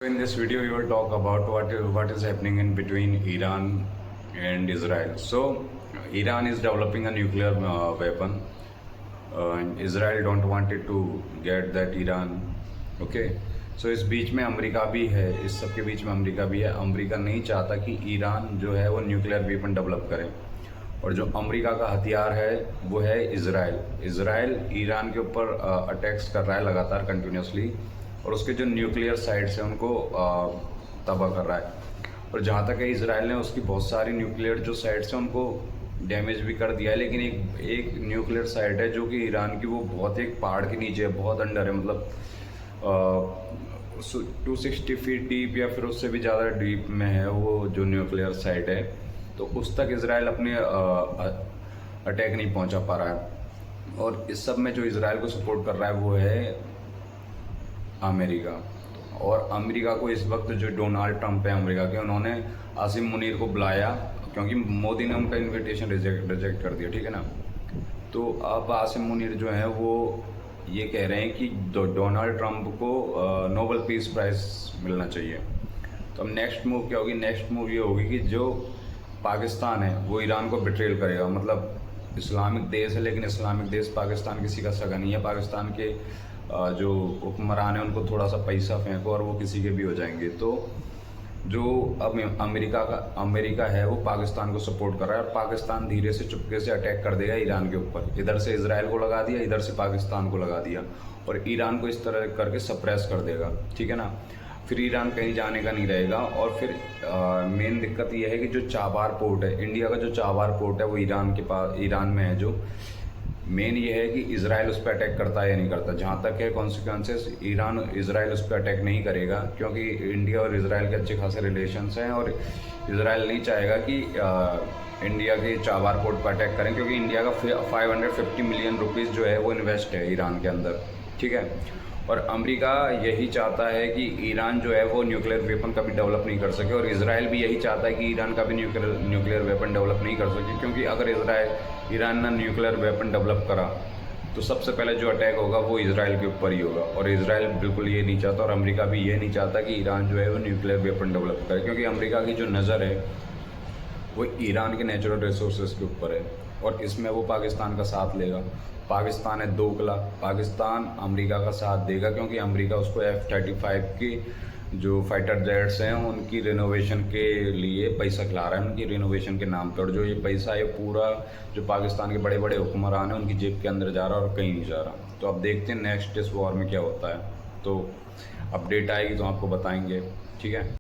In this video, we will talk about what is happening in between Iran and Israel. So, Iran is developing a nuclear weapon, and Israel don't want it to get that Iran. Okay. So इस बीच में America भी है, इस सब के बीच में America भी है। अमेरिका नहीं चाहता कि ईरान जो है वो न्यूक्लियर वेपन डेवलप करे, और जो अमेरिका का हथियार है वो है इजराइल। इजराइल ईरान के ऊपर अटैक्स कर रहा है लगातार कंटिन्यूसली, और उसके जो न्यूक्लियर साइट्स हैं उनको तबाह कर रहा है। और जहाँ तक है, इजराइल ने उसकी बहुत सारी न्यूक्लियर जो साइट्स हैं उनको डैमेज भी कर दिया है, लेकिन एक न्यूक्लियर साइट है जो कि ईरान की, वो बहुत एक पहाड़ के नीचे है, बहुत अंडर है, मतलब 260 फीट डीप या फिर उससे भी ज़्यादा डीप में है वो जो न्यूक्लियर साइट है। तो उस तक इजराइल अपने अटैक नहीं पहुंचा पा रहा है, और इस सब में जो इजराइल को सपोर्ट कर रहा है वो है अमेरिका। और अमेरिका को इस वक्त जो डोनाल्ड ट्रंप है अमेरिका के, उन्होंने आसिम मुनीर को बुलाया, क्योंकि मोदी ने उनका इनविटेशन रिजेक्ट कर दिया, ठीक है ना। तो अब आसिम मुनीर जो है वो ये कह रहे हैं कि डोनाल्ड ट्रंप को नोबेल पीस प्राइज मिलना चाहिए। तो अब नेक्स्ट मूव क्या होगी? नेक्स्ट मूव ये होगी कि जो पाकिस्तान है वो ईरान को बिट्रेल करेगा। मतलब इस्लामिक देश है, लेकिन इस्लामिक देश पाकिस्तान किसी का सगा नहीं है। पाकिस्तान के जो हुक्मरान है उनको थोड़ा सा पैसा फेंको और वो किसी के भी हो जाएंगे। तो जो अब अमेरिका है वो पाकिस्तान को सपोर्ट कर रहा है, और पाकिस्तान धीरे से चुपके से अटैक कर देगा ईरान के ऊपर। इधर से इजराइल को लगा दिया, इधर से पाकिस्तान को लगा दिया, और ईरान को इस तरह करके सप्रेस कर देगा, ठीक है ना। फिर ईरान कहीं जाने का नहीं रहेगा। और फिर मेन दिक्कत यह है कि जो चाबार पोर्ट है, इंडिया का जो चाबार पोर्ट है वो ईरान के पास, ईरान में है। जो मेन ये है कि इजराइल उस पर अटैक करता है या नहीं करता। जहाँ तक है कॉन्सिक्वेंसेस, इजराइल उस पर अटैक नहीं करेगा, क्योंकि इंडिया और इजराइल के अच्छे खासे रिलेशंस हैं, और इजराइल नहीं चाहेगा कि इंडिया के चाबार पोर्ट पर अटैक करें, क्योंकि इंडिया का 550 मिलियन रुपीज़ जो है वो इन्वेस्ट है ईरान के अंदर, ठीक है। और अमेरिका यही चाहता है कि ईरान जो है वो न्यूक्लियर वेपन कभी डेवलप नहीं कर सके, और इजराइल भी यही चाहता है कि ईरान का भी न्यूक्लियर वेपन डेवलप नहीं कर सके, क्योंकि अगर ईरान ने न्यूक्लियर वेपन डेवलप करा तो सबसे पहले जो अटैक होगा वो इजराइल के ऊपर ही होगा। और इजराइल बिल्कुल ये नहीं चाहता, और अमेरिका भी ये नहीं चाहता कि ईरान जो है वो न्यूक्लियर वेपन डेवलप करे, क्योंकि अमेरिका की जो नज़र है वो ईरान के नेचुरल रिसोर्सेज के ऊपर है, और इसमें वो पाकिस्तान का साथ लेगा। पाकिस्तान है दोगला, पाकिस्तान अमेरिका का साथ देगा, क्योंकि अमेरिका उसको F-35 की जो फाइटर जेट्स हैं उनकी रिनोवेशन के लिए पैसा खिला रहा है, उनकी रिनोवेशन के नाम पर। जो ये पैसा है पूरा जो पाकिस्तान के बड़े बड़े हुक्मरान हैं उनकी जेब के अंदर जा रहा है, और कहीं नहीं जा रहा। तो अब देखते हैं नेक्स्ट इस वॉर में क्या होता है। तो अपडेट आएगी तो आपको बताएंगे, ठीक है।